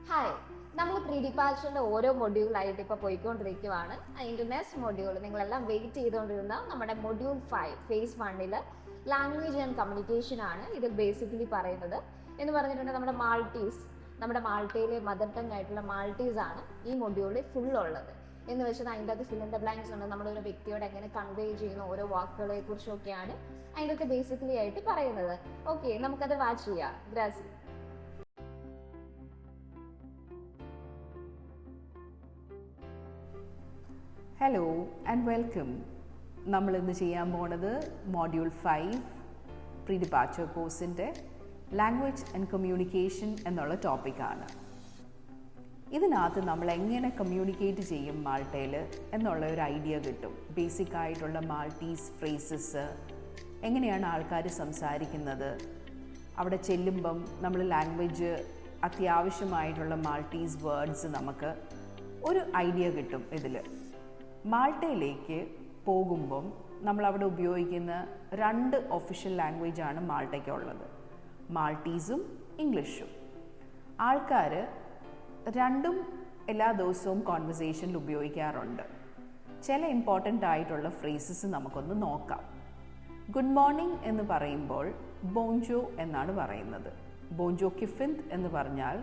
Hi, നമ്മൾ pre ഡിപ്പാർച്ചറിന്റെ ഓരോ മൊഡ്യൂളായിട്ട് ഇപ്പോൾ പോയിക്കൊണ്ടിരിക്കുവാണ്. അതിൻ്റെ നെക്സ്റ്റ് മൊഡ്യൂൾ നിങ്ങളെല്ലാം വെയിറ്റ് ചെയ്തുകൊണ്ടിരുന്ന നമ്മുടെ module 5 phase 1 language and communication ആണ്. ഇത് ബേസിക്കലി പറയുന്നത് എന്ന് പറഞ്ഞിട്ടുണ്ടെങ്കിൽ നമ്മുടെ മാൾട്ടയിലെ മദർ ടങ് ആയിട്ടുള്ള മാൾട്ടീസ് ആണ് ഈ മൊഡ്യൂളിൽ ഫുൾ ഉള്ളത്. എന്ന് വെച്ചാൽ അതിൻ്റെ അകത്ത് ഫിൽ ഇൻ ദ ബ്ലാങ്ക്സ് ഉണ്ട്. നമ്മളൊരു വ്യക്തിയോട് എങ്ങനെ കൺവേ ചെയ്യുന്ന ഓരോ വാക്കുകളെ കുറിച്ചൊക്കെയാണ് അതിൻ്റെ ഒക്കെ ബേസിക്കലി ആയിട്ട് പറയുന്നത്. ഓക്കെ, നമുക്കത് വാച്ച് ചെയ്യാം. ഗ്രാസി. Hello and welcome. നമ്മൾ ഇന്ന് ചെയ്യാൻ പോണത് മോഡ്യൂൾ 5 പ്രീ ഡിപ്പാർച്ചർ കോഴ്സിൻ്റെ ലാംഗ്വേജ് ആൻഡ് കമ്മ്യൂണിക്കേഷൻ എന്നുള്ള ടോപ്പിക്കാണ്. ഇതിനകത്ത് നമ്മൾ എങ്ങനെ കമ്മ്യൂണിക്കേറ്റ് ചെയ്യും മാൾട്ടയിൽ എന്നുള്ള ഒരു ഐഡിയ കിട്ടും. ബേസിക് ആയിട്ടുള്ള മാൾട്ടീസ് ഫ്രേസസ്, എങ്ങനെയാണ് ആൾക്കാർ സംസാരിക്കുന്നത്, അവിടെ ചെല്ലുമ്പം നമ്മൾ ലാംഗ്വേജ് അത്യാവശ്യമായിട്ടുള്ള മാൾട്ടീസ് വേർഡ്സ് നമുക്ക് ഒരു ഐഡിയ കിട്ടും. ഇതിൽ മാൾട്ടയിലേക്ക് പോകുമ്പം നമ്മളവിടെ ഉപയോഗിക്കുന്ന 2 ഒഫീഷ്യൽ ലാംഗ്വേജാണ് മാൾട്ടയ്ക്കുള്ളത്, മാൾട്ടീസും ഇംഗ്ലീഷും. ആൾക്കാർ രണ്ടും എല്ലാ ദിവസവും കോൺവെർസേഷനിൽ ഉപയോഗിക്കാറുണ്ട്. ചില ഇമ്പോർട്ടൻ്റ് ആയിട്ടുള്ള ഫ്രേസസ് നമുക്കൊന്ന് നോക്കാം. ഗുഡ് മോർണിംഗ് എന്ന് പറയുമ്പോൾ ബോഞ്ചോ എന്നാണ് പറയുന്നത്. ബോഞ്ചോ കിഫിന്ത് എന്ന് പറഞ്ഞാൽ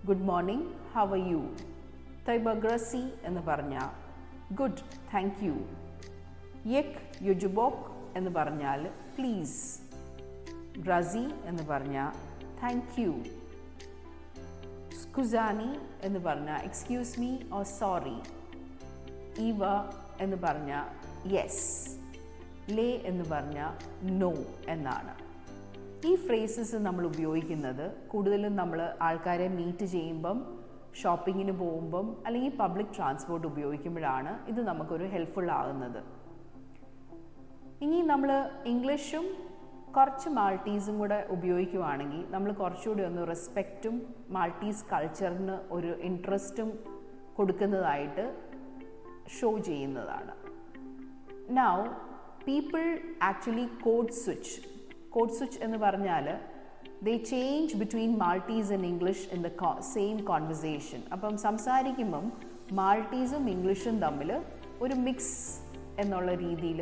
good morning, how are you. തൈബഗ്രസി എന്ന് പറഞ്ഞാൽ ഗുഡ്, താങ്ക് യു. യെക് യുജുബോക് എന്ന് പറഞ്ഞാൽ പ്ലീസ്. ബ്രസി എന്ന് പറഞ്ഞാൽ താങ്ക് യു. സ്കുസാനി എന്ന് പറഞ്ഞാൽ excuse me or sorry. Eva എന്ന് പറഞ്ഞാൽ യെസ്. ലേ എന്ന് പറഞ്ഞാൽ നോ എന്നാണ്. ഈ ഫ്രേസസ് നമ്മൾ ഉപയോഗിക്കുന്നത് കൂടുതലും നമ്മൾ ആൾക്കാരെ മീറ്റ് ചെയ്യുമ്പം, ഷോപ്പിങ്ങിന് പോകുമ്പം, അല്ലെങ്കിൽ പബ്ലിക് ട്രാൻസ്പോർട്ട് ഉപയോഗിക്കുമ്പോഴാണ് ഇത് നമുക്കൊരു ഹെൽപ്ഫുൾ ആകുന്നത്. ഇനി നമ്മൾ ഇംഗ്ലീഷും കുറച്ച് മാൾട്ടീസും കൂടെ ഉപയോഗിക്കുവാണെങ്കിൽ നമ്മൾ കുറച്ചുകൂടി ഒന്ന് റെസ്പെക്റ്റും മാൾട്ടീസ് കൾച്ചറിന് ഒരു ഇൻട്രസ്റ്റും കൊടുക്കുന്നതായിട്ട് ഷോ ചെയ്യുന്നതാണ്. Now people actually code switch എന്ന് പറഞ്ഞാൽ they change between Maltese and English in the same conversation. അപ്പം സംസാരിക്കുമ്പം മാൾട്ടീസും ഇംഗ്ലീഷും തമ്മിൽ ഒരു മിക്സ് എന്നുള്ള രീതിയിൽ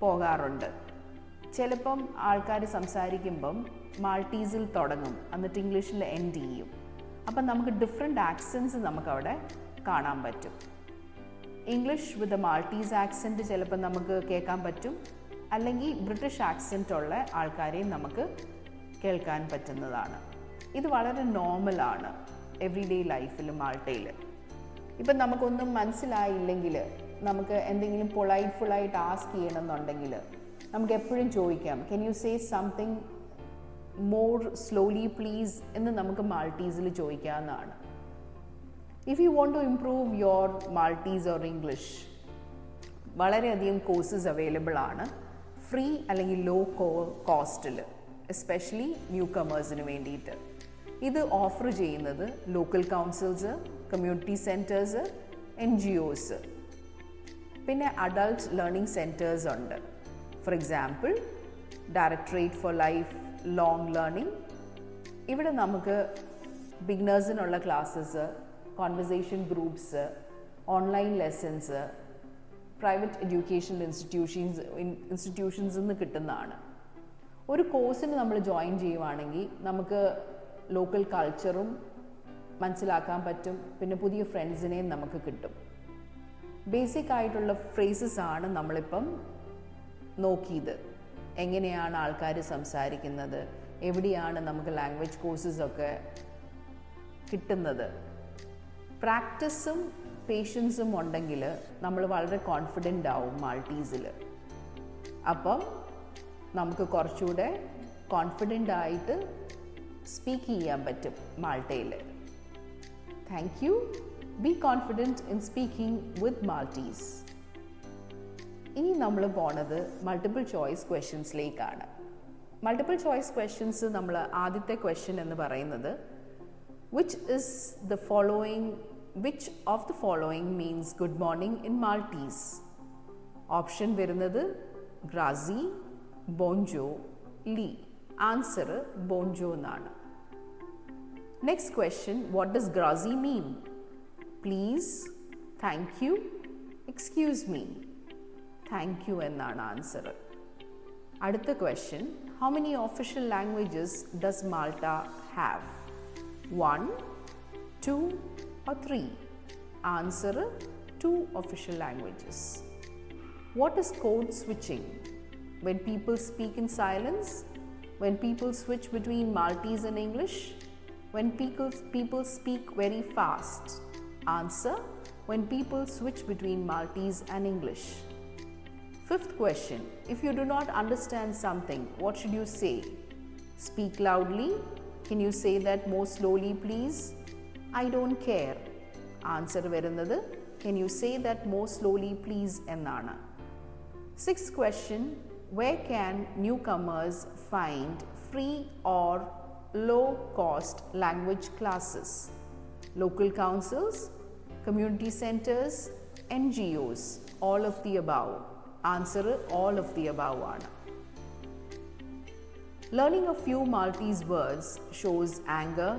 പോകാറുണ്ട്. ചിലപ്പം ആൾക്കാർ സംസാരിക്കുമ്പം മാൾട്ടീസിൽ തുടങ്ങും, എന്നിട്ട് ഇംഗ്ലീഷിൽ എൻഡ് ചെയ്യും. അപ്പം നമുക്ക് ഡിഫറെൻ്റ് ആക്സൻസ് നമുക്കവിടെ കാണാൻ പറ്റും. ഇംഗ്ലീഷ് വിത്ത് മാൾട്ടീസ് ആക്സെൻറ്റ് ചിലപ്പം നമുക്ക് കേൾക്കാൻ പറ്റും, അല്ലെങ്കിൽ ബ്രിട്ടീഷ് ആക്സെൻ്റ് ഉള്ള ആൾക്കാരെയും നമുക്ക് കേൾക്കാൻ പറ്റുന്നതാണ്. ഇത് വളരെ നോർമലാണ് എവറിഡേ ലൈഫിൽ മാൾട്ടയിൽ. ഇപ്പം നമുക്കൊന്നും മനസ്സിലായില്ലെങ്കിൽ നമുക്ക് എന്തെങ്കിലും പൊളൈറ്റ്ഫുള്ളായിട്ട് ആസ്ക് ചെയ്യണമെന്നുണ്ടെങ്കിൽ നമുക്ക് എപ്പോഴും ചോദിക്കാം, can you say something more slowly please എന്ന് നമുക്ക് മാൾട്ടീസിൽ ചോദിക്കാവുന്നതാണ്. If you want to improve your Maltese or English, വളരെയധികം കോഴ്സസ് അവൈലബിൾ ആണ്, ഫ്രീ അല്ലെങ്കിൽ ലോ കോസ്റ്റിൽ, എസ്പെഷ്യലി ന്യൂ കമേഴ്സിന് വേണ്ടിയിട്ട്. ഇത് ഓഫർ ചെയ്യുന്നത് local councils, community centres, NGOs, പിന്നെ അഡൾട്ട് ലേണിംഗ് സെൻറ്റേഴ്സ് ഉണ്ട്. For example directorate for life long learning. ഇവിടെ നമുക്ക് ബിഗിനേഴ്സിനുള്ള classes, conversation groups, online lessons, private educational ഇൻസ്റ്റിറ്റ്യൂഷൻസിൽ നിന്ന് കിട്ടുന്നതാണ്. ഒരു കോഴ്സിന് നമ്മൾ ജോയിൻ ചെയ്യുവാണെങ്കിൽ നമുക്ക് ലോക്കൽ കൾച്ചറും മനസ്സിലാക്കാൻ പറ്റും, പിന്നെ പുതിയ ഫ്രണ്ട്സിനെയും നമുക്ക് കിട്ടും. ബേസിക് ആയിട്ടുള്ള ഫ്രേസസ് ആണ് നമ്മളിപ്പം നോക്കിയത്. എങ്ങനെയാണ് ആൾക്കാർ സംസാരിക്കുന്നത്, എവിടെയാണ് നമുക്ക് ലാംഗ്വേജ് കോഴ്സസൊക്കെ കിട്ടുന്നത്. പ്രാക്ടീസും പേഷ്യൻസും ഉണ്ടെങ്കിൽ നമ്മൾ വളരെ കോൺഫിഡൻ്റ് ആവും മാൾട്ടീസിൽ. അപ്പം നമുക്ക് കുറച്ചുകൂടെ കോൺഫിഡൻ്റ് ആയിട്ട് സ്പീക്ക് ചെയ്യാൻ പറ്റും മാൾട്ടയിൽ. Thank you. Be confident in speaking with Maltese. ഇനി നമ്മൾ പോണത് മൾട്ടിപ്പിൾ ചോയ്സ് ക്വസ്റ്റ്യൻസിലേക്കാണ്. മൾട്ടിപ്പിൾ ചോയ്സ് ക്വസ്റ്റ്യൻസ് നമ്മൾ ആദ്യത്തെ ക്വസ്റ്റ്യൻ എന്ന് പറയുന്നത് which of the following means good morning in Maltese. Option വരുന്നത് ഗ്രാസി, ബോഞ്ചോ, ലീ. ആൻസർ ബോഞ്ചോ എന്നാണ്. Next question, what does grassy mean? Please, thank you, excuse me. Thank you എന്നാണ് ആൻസർ. അടുത്ത question, how many official languages does Malta have? 1, 2 or 3? Answer, 2 official languages. What is code switching? When people speak in silence? When people switch between Maltese and English? When people speak very fast? Answer, when people switch between Maltese and English. Fifth question, if you do not understand something, what should you say? Speak loudly. Can you say that more slowly, please? I don't care. Answer വരുന്നത്, can you say that more slowly, please എന്നാണ്. Sixth question, where can newcomers find free or low-cost language classes? Local councils, community centers, NGOs, all of the above. Answer, all of the above ആണ്. Learning a few Maltese words shows anger,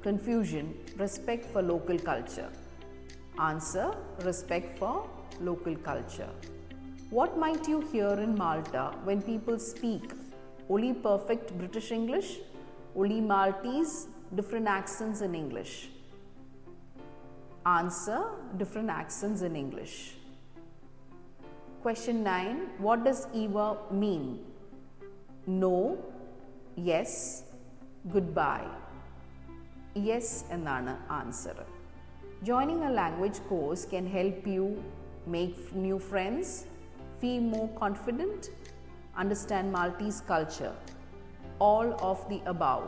confusion, respect for local culture. Answer, respect for local culture. What might you hear in Malta when people speak? Only perfect British English? Only Maltese? Different accents in English? Answer, different accents in English. Question 9. What does Eva mean? No, yes, goodbye. Yes എന്നാണ് answer. Joining a language course can help you make new friends, feel more confident, understand Maltese culture. All of the above.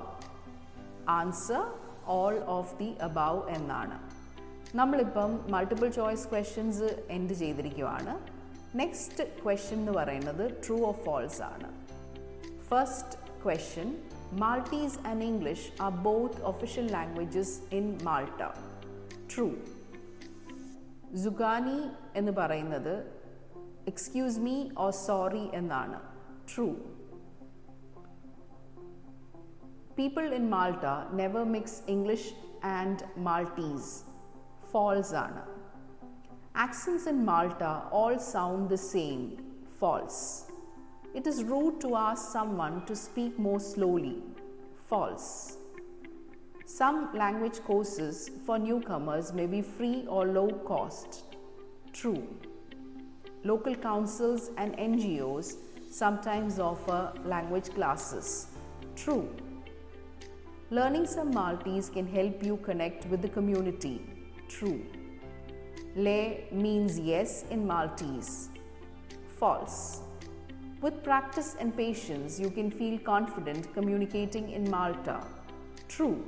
Answer, all of the above എന്നാണ്. നമ്മളിപ്പം multiple choice questions end ചെയ്തിരിക്കുകയാണ്. Next question എന്ന് പറയുന്നത് true or false ആണ്. First question, Maltese and English are both official languages in Malta. True. Zugani എന്ന് പറയുന്നത് excuse me or sorry എന്നാണ്. True. People in Malta never mix English and Maltese. False ആണ്. Accents in Malta all sound the same. False. It is rude to ask someone to speak more slowly. False. Some language courses for newcomers may be free or low cost. True. Local councils and NGOs sometimes offer language classes. True. Learning some Maltese can help you connect with the community. True. Le means yes in Maltese. False. With practice and patience, you can feel confident communicating in Malta. True.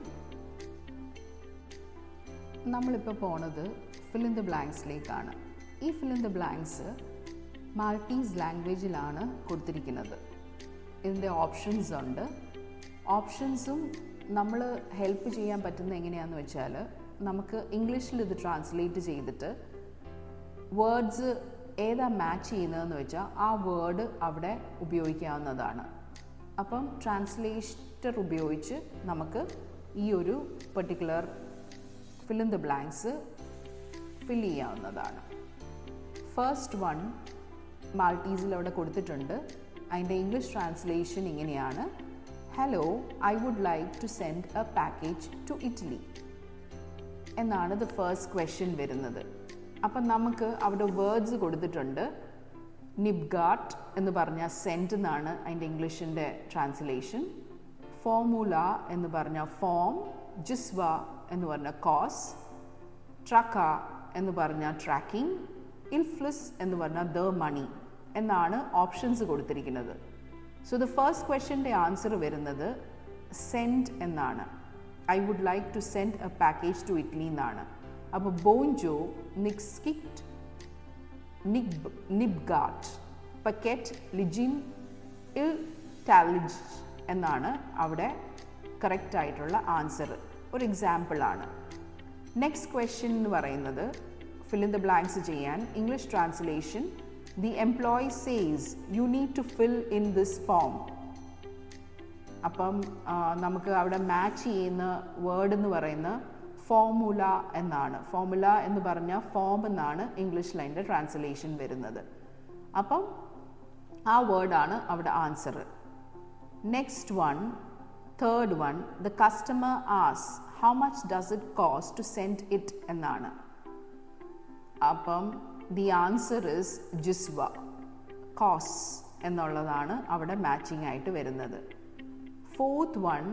നമ്മളിപ്പോൾ പോണത് ഫിൽ in the ബ്ലാങ്ക്സിലേക്കാണ്. ഈ fill in the blanks Maltese ലാംഗ്വേജിലാണ് കൊടുത്തിരിക്കുന്നത്. ഇതിൻ്റെ options ഉണ്ട്. ഓപ്ഷൻസും നമ്മൾ help ചെയ്യാൻ പറ്റുന്ന എങ്ങനെയാണെന്ന് വെച്ചാൽ, നമുക്ക് ഇംഗ്ലീഷിൽ ഇത് ട്രാൻസ്ലേറ്റ് ചെയ്തിട്ട് വേർഡ്സ് ഏതാ മാച്ച് ചെയ്യുന്നതെന്ന് വെച്ചാൽ ആ വേർഡ് അവിടെ ഉപയോഗിക്കാവുന്നതാണ്. അപ്പം ട്രാൻസ്ലേറ്റർ ഉപയോഗിച്ച് നമുക്ക് ഈ ഒരു particular fill in the blanks fill ചെയ്യാവുന്നതാണ്. ഫസ്റ്റ് വൺ മാൾട്ടീസിൽ അവിടെ കൊടുത്തിട്ടുണ്ട്. അതിൻ്റെ ഇംഗ്ലീഷ് ട്രാൻസ്ലേഷൻ ഇങ്ങനെയാണ്: hello, I would like to send a package to Italy എന്നാണ് ദ ഫസ്റ്റ് ക്വസ്റ്റ്യൻ വരുന്നത്. അപ്പം നമുക്ക് അവിടെ വേർഡ്സ് കൊടുത്തിട്ടുണ്ട്. നിബ്ഗാട്ട് എന്ന് പറഞ്ഞാൽ സെൻഡ് എന്നാണ് അതിൻ്റെ ഇംഗ്ലീഷിൻ്റെ ട്രാൻസ്ലേഷൻ. ഫോർമുല എന്ന് പറഞ്ഞാൽ ഫോം, ജിസ്വ എന്ന് പറഞ്ഞാൽ കോസ്, ട്രക്ക എന്ന് പറഞ്ഞാൽ ട്രാക്കിംഗ്, ഇൽഫ്ലസ് എന്ന് പറഞ്ഞാൽ ദ മണി എന്നാണ് ഓപ്ഷൻസ് കൊടുത്തിരിക്കുന്നത്. സോ ദ ഫസ്റ്റ് ക്വസ്റ്റ്യൻ്റെ ആൻസർ വരുന്നത് സെൻഡ് എന്നാണ്. I would like to send a package to Italy എന്നാണ്. അപ്പോൾ ബോഞ്ചോ, നിക്സ്കിറ്റ്, നിബ്ഗാട്ട്, പക്കറ്റ്, ലിജിൻ, ഇൽ ടാലിജ് എന്നാണ് അവിടെ കറക്റ്റ് ആയിട്ടുള്ള ആൻസർ. ഒരു എക്സാമ്പിളാണ്. നെക്സ്റ്റ് ക്വസ്റ്റ്യൻ എന്ന് പറയുന്നത് ഫിൽ ഇൻ ദ ബ്ലാങ്ക്സ് ചെയ്യാൻ English translation: the employee says you need to fill in this form. അപ്പം നമുക്ക് അവിടെ മാച്ച് ചെയ്യുന്ന വേർഡ് എന്ന് പറയുന്ന ഫോർമുല എന്നാണ്. ഫോർമുല എന്ന് പറഞ്ഞാൽ ഫോം എന്നാണ് ഇംഗ്ലീഷിൽ അതിൻ്റെ ട്രാൻസ്ലേഷൻ വരുന്നത്. അപ്പം ആ വേർഡാണ് അവിടെ answer. Next one, third one, the customer ആസ് how much does it cost to send it എന്നാണ്. അപ്പം ദി ആൻസർ ഇസ് ജിസ്വ, കോസ് എന്നുള്ളതാണ് അവിടെ മാച്ചിങ് ആയിട്ട് വരുന്നത്. Fourth one,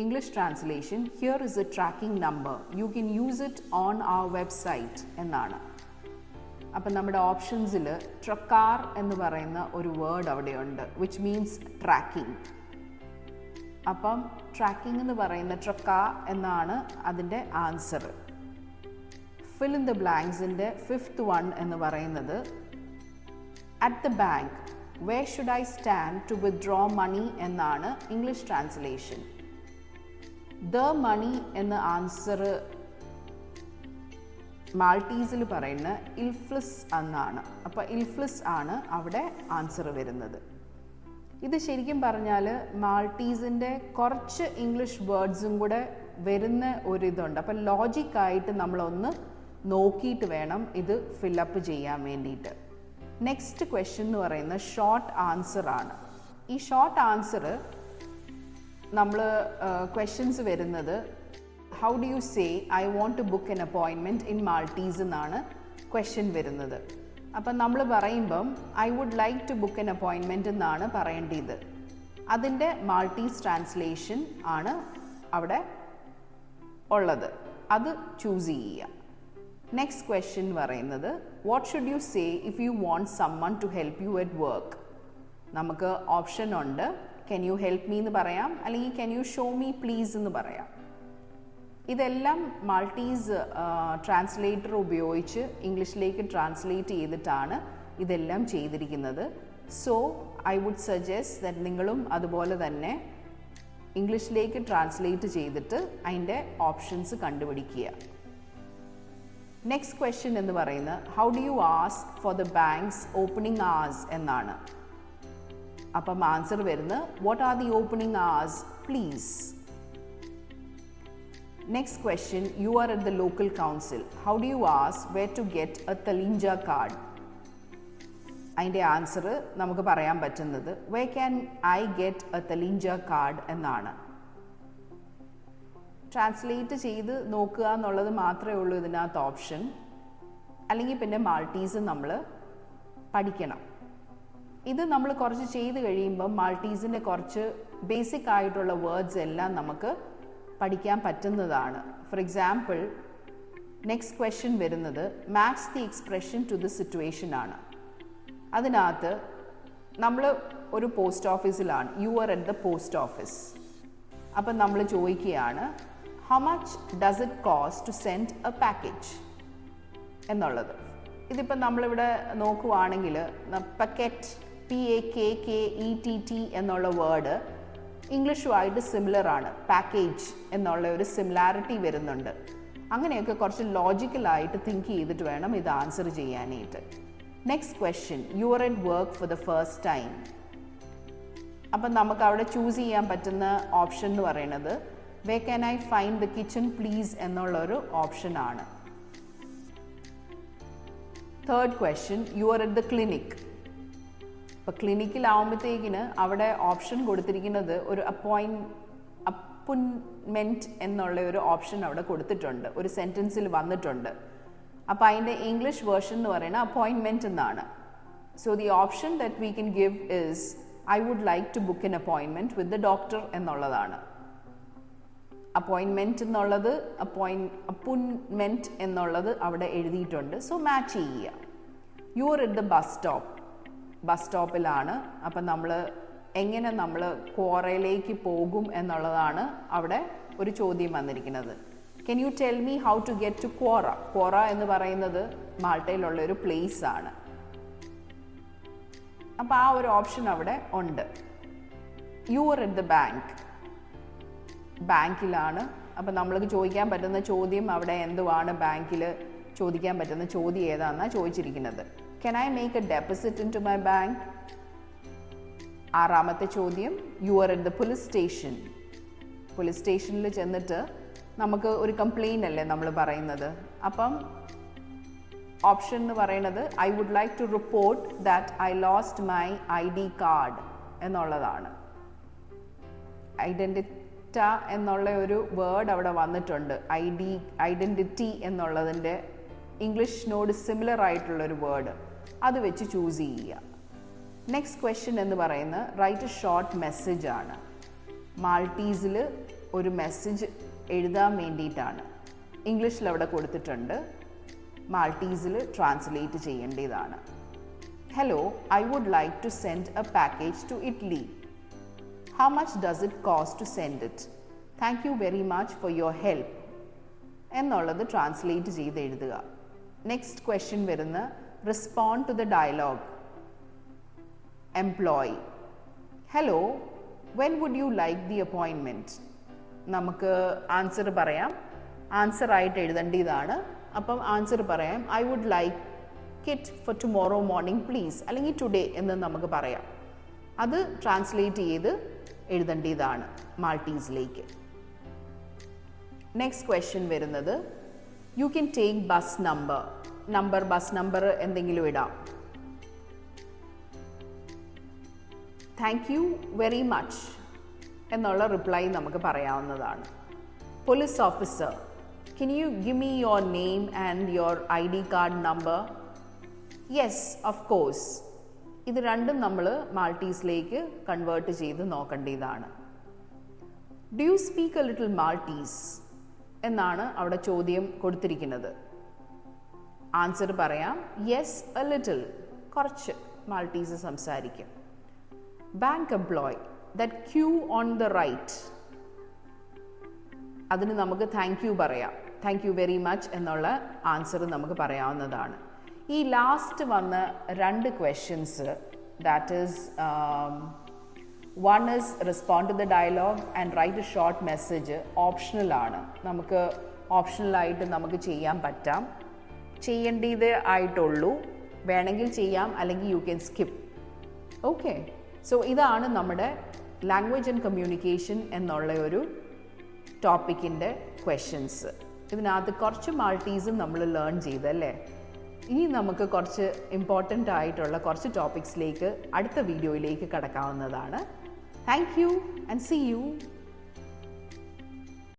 English translation, here is a tracking number, you can use it on our website എന്നാണ്. അപ്പം നമ്മുടെ ഓപ്ഷൻസിൽ ട്രക്കാർ എന്ന് പറയുന്ന ഒരു വേർഡ് അവിടെയുണ്ട്, വിച്ച് മീൻസ് ട്രാക്കിംഗ്. അപ്പം ട്രാക്കിംഗ് എന്ന് പറയുന്ന ട്രക്കാ എന്നാണ് അതിൻ്റെ ആൻസർ. ഫിൽ ഇൻ ദ ബ്ലാങ്ക്സിൻ്റെ ഫിഫ്ത്ത് വൺ എന്ന് പറയുന്നത് at the bank where should I stand to withdraw money എന്നാണ് ഇംഗ്ലീഷ് ട്രാൻസ്ലേഷൻ. ദ മണി എന്ന ആൻസർ മാൾട്ടീസിൽ പറയുന്ന ഇൽഫ്ലിസ് എന്നാണ്. അപ്പോൾ ഇൽഫ്ലിസ് ആണ് അവിടെ ആൻസർ വരുന്നത്. ഇത് ശരിക്കും പറഞ്ഞാൽ മാൾട്ടീസിൻ്റെ കുറച്ച് ഇംഗ്ലീഷ് വേർഡ്സും കൂടെ വരുന്ന ഒരിതുണ്ട്. അപ്പം ലോജിക്കായിട്ട് നമ്മളൊന്ന് നോക്കിയിട്ട് വേണം ഇത് ഫില്ലപ്പ് ചെയ്യാൻ വേണ്ടിയിട്ട്. നെക്സ്റ്റ് ക്വസ്റ്റ്യൻ എന്ന് പറയുന്നത് ഷോർട്ട് ആൻസർ ആണ്. ഈ ഷോർട്ട് ആൻസർ നമ്മൾ ക്വസ്റ്റ്യൻസ് വരുന്നത് how do you say I want to book an appointment in Maltese എന്നാണ് ക്വസ്റ്റ്യൻ വരുന്നത്. അപ്പം നമ്മൾ പറയുമ്പം I would like to book an appointment എന്നാണ് പറയേണ്ടത്. അതിൻ്റെ മാൾട്ടീസ് ട്രാൻസ്ലേഷൻ ആണ് അവിടെ ഉള്ളത്, അത് ചൂസ് ചെയ്യുക. നെക്സ്റ്റ് ക്വസ്റ്റ്യൻ പറയുന്നത് what should you say if you want someone to help you at work. നമുക്ക് ഓപ്ഷൻ ഉണ്ട്, ക്യാൻ യു ഹെൽപ്പ് മീ എന്ന് പറയാം, അല്ലെങ്കിൽ can you show me please എന്ന് പറയാം. ഇതെല്ലാം മാൾട്ടീസ് ട്രാൻസ്ലേറ്റർ ഉപയോഗിച്ച് ഇംഗ്ലീഷിലേക്ക് ട്രാൻസ്ലേറ്റ് ചെയ്തിട്ടാണ് ഇതെല്ലാം ചെയ്തിരിക്കുന്നത്. So I would suggest that നിങ്ങളും അതുപോലെ തന്നെ ഇംഗ്ലീഷിലേക്ക് ട്രാൻസ്ലേറ്റ് ചെയ്തിട്ട് അതിൻ്റെ ഓപ്ഷൻസ് കണ്ടുപിടിക്കുക. നെക്സ്റ്റ് ക്വസ്റ്റ്യൻ എന്ന് പറയുന്നത് how do you ask for the banks opening hours എന്നാണ്. അപ്പം ആൻസർ വരുന്നത് what are the opening hours please. Next question you are at the local council, how do you ask where to get a തെലിഞ്ച card. അതിൻ്റെ answer നമുക്ക് പറയാൻ പറ്റുന്നത് where can I get a തെലിഞ്ച card എന്നാണ്. Translate ചെയ്ത് നോക്കുക എന്നുള്ളത് മാത്രമേ ഉള്ളൂ ഇതിനകത്ത് ഓപ്ഷൻ. അല്ലെങ്കിൽ പിന്നെ മാൾട്ടീസ് നമ്മൾ പഠിക്കണം. ഇത് നമ്മൾ കുറച്ച് ചെയ്ത് കഴിയുമ്പം മാൾട്ടീസിൻ്റെ കുറച്ച് ബേസിക് ആയിട്ടുള്ള വേർഡ്സ് എല്ലാം നമുക്ക് പഠിക്കാൻ പറ്റുന്നതാണ്. ഫോർ എക്സാമ്പിൾ നെക്സ്റ്റ് ക്വസ്റ്റ്യൻ വരുന്നത് match the expression to the situation ആണ്. അതിനകത്ത് നമ്മൾ ഒരു പോസ്റ്റ് ഓഫീസിലാണ്, you are at the post office. അപ്പം നമ്മൾ ചോദിക്കുകയാണ് how much does it cost to send a package എന്നുള്ളത്. ഇതിപ്പം നമ്മളിവിടെ നോക്കുവാണെങ്കിൽ പക്കറ്റ് PAKKETT എന്നുള്ള വേർഡ് ഇംഗ്ലീഷുമായിട്ട് സിമിലർ ആണ്. പാക്കേജ് എന്നുള്ള ഒരു സിമിലാരിറ്റി വരുന്നുണ്ട്. അങ്ങനെയൊക്കെ കുറച്ച് ലോജിക്കലായിട്ട് തിങ്ക് ചെയ്തിട്ട് വേണം ഇത് ആൻസർ ചെയ്യാനായിട്ട്. Next question you are at work for the first time. അപ്പം നമുക്ക് അവിടെ ചൂസ് ചെയ്യാൻ പറ്റുന്ന ഓപ്ഷൻ എന്ന് പറയുന്നത് where can I find the kitchen please എന്നുള്ളൊരു ഓപ്ഷനാണ്. Third question you are at the clinic. ഇപ്പോൾ ക്ലിനിക്കിലാവുമ്പോഴത്തേക്കിന് അവിടെ ഓപ്ഷൻ കൊടുത്തിരിക്കുന്നത് ഒരു അപ്പോയിൻമെൻറ്റ് എന്നുള്ള ഒരു ഓപ്ഷൻ അവിടെ കൊടുത്തിട്ടുണ്ട്, ഒരു സെൻറ്റൻസിൽ വന്നിട്ടുണ്ട്. അപ്പോൾ അതിൻ്റെ ഇംഗ്ലീഷ് വേർഷൻ എന്ന് പറയുന്നത് അപ്പോയിൻമെൻറ്റ് എന്നാണ്. So the option that we can give is I would like to book an appointment with the doctor എന്നുള്ളതാണ്. അപ്പോയിൻമെൻറ്റ് എന്നുള്ളത് അപ്പോയിൻമെൻറ്റ് എന്നുള്ളത് അവിടെ എഴുതിയിട്ടുണ്ട്. സോ മാച്ച് ചെയ്യുക. You are at the bus സ്റ്റോപ്പിലാണ്. അപ്പം നമ്മൾ എങ്ങനെ നമ്മൾ ക്വാറയിലേക്ക് പോകും എന്നുള്ളതാണ് അവിടെ ഒരു ചോദ്യം വന്നിരിക്കുന്നത്. Can you tell me how to get to Qawra. Qawra എന്ന് പറയുന്നത് മാൾട്ടയിലുള്ള ഒരു പ്ലേസ് ആണ്. അപ്പോൾ ആ ഒരു ഓപ്ഷൻ അവിടെ ഉണ്ട്. യു ആർ അറ്റ് ദ ബാങ്കിലാണ്. അപ്പം നമ്മൾക്ക് ചോദിക്കാൻ പറ്റുന്ന ചോദ്യം അവിടെ എന്തുവാണ്, ബാങ്കിൽ ചോദിക്കാൻ പറ്റുന്ന ചോദ്യം ഏതാണെന്നാണ് ചോദിച്ചിരിക്കുന്നത്. Can I make a deposit into my bank? ആറാമത്തെ ചോദ്യം, U are at the police station. Police സ്റ്റേഷനിൽ ചെന്നിട്ട് നമുക്ക് ഒരു കംപ്ലയിൻ്റ് അല്ലേ നമ്മൾ പറയുന്നത്. അപ്പം ഓപ്ഷൻ എന്ന് പറയുന്നത് I would like to report that I lost my ID card എന്നുള്ളതാണ്. ഐഡൻറ്റിറ്റ എന്നുള്ള ഒരു വേർഡ് അവിടെ വന്നിട്ടുണ്ട്. ഐഡൻറ്റിറ്റി എന്നുള്ളതിൻ്റെ ഇംഗ്ലീഷിനോട് സിമിലർ ആയിട്ടുള്ളൊരു വേർഡ്, അത് വെച്ച് ചൂസ് ചെയ്യുക. നെക്സ്റ്റ് ക്വസ്റ്റ്യൻ എന്ന് പറയുന്നത് റൈറ്റ് എ ഷോർട്ട് മെസ്സേജ് ആണ്. മാൾട്ടീസിൽ ഒരു മെസ്സേജ് എഴുതാൻ വേണ്ടിയിട്ടാണ്. ഇംഗ്ലീഷിൽ അവിടെ കൊടുത്തിട്ടുണ്ട്, മാൾട്ടീസിൽ ട്രാൻസ്ലേറ്റ് ചെയ്യേണ്ടതാണ്. Hello, I would like to send a package to Italy. How much does it cost to send it? Thank you very much for your help എന്നുള്ളത് ട്രാൻസ്ലേറ്റ് ചെയ്ത് എഴുതുക. നെക്സ്റ്റ് ക്വസ്റ്റ്യൻ വരുന്ന respond to the dialogue. Employee, hello, when would you like the appointment? നമുക്ക് answer പറയാം, answer ആയിട്ട് എഴുതേണ്ടതാണ്. അപ്പം answer പറയാം, I would like it for tomorrow morning please, അല്ലെങ്കിൽ ടുഡേ എന്ന് നമുക്ക് പറയാം. അത് ട്രാൻസ്ലേറ്റ് ചെയ്ത് എഴുതേണ്ടതാണ് മാൾട്ടീസിലേക്ക്. നെക്സ്റ്റ് ക്വസ്റ്റ്യൻ വരുന്നത് you can take bus number. Bus number എന്തെങ്കിലും ഇടാം. താങ്ക് യു വെരി മച്ച് എന്നുള്ള റിപ്ലൈ നമുക്ക് പറയാവുന്നതാണ്. Police officer, can you give me your name and your ID card number? Yes, of course. ഇത് രണ്ടും നമ്മൾ മാൾട്ടീസിലേക്ക് കൺവേർട്ട് ചെയ്ത് നോക്കേണ്ടതാണ്. Do you speak a little Maltese എന്നാണ് അവിടെ ചോദ്യം കൊടുത്തിരിക്കുന്നത്. ആൻസർ പറയാം, യെസ് എ ലിറ്റിൽ, കുറച്ച് മാൾട്ടീസ് സംസാരിക്കും. Bank employee, that queue on the right, അതിന് നമുക്ക് താങ്ക് യു പറയാം. താങ്ക് യു വെരി മച്ച് എന്നുള്ള ആൻസർ നമുക്ക് പറയാവുന്നതാണ്. ഈ ലാസ്റ്റ് വന്ന രണ്ട് questions, that is one is respond to the dialogue and write a short message ഓപ്ഷണലാണ്. നമുക്ക് ഓപ്ഷണലായിട്ട് നമുക്ക് ചെയ്യാൻ പറ്റാം, ചെയ്യേണ്ടത് ആയിട്ടുള്ളൂ. വേണമെങ്കിൽ ചെയ്യാം, അല്ലെങ്കിൽ you can skip. Okay, so ഇതാണ് നമ്മുടെ ലാംഗ്വേജ് ആൻഡ് കമ്മ്യൂണിക്കേഷൻ എന്നുള്ള ഒരു ടോപ്പിക്കിൻ്റെ ക്വസ്റ്റ്യൻസ്. ഇതിനകത്ത് കുറച്ച് മാൾട്ടീസും നമ്മൾ ലേൺ ചെയ്തല്ലേ. ഇനി നമുക്ക് കുറച്ച് ഇമ്പോർട്ടൻ്റ് ആയിട്ടുള്ള കുറച്ച് ടോപ്പിക്സിലേക്ക് അടുത്ത വീഡിയോയിലേക്ക് കടക്കാവുന്നതാണ്. Thank you and see U.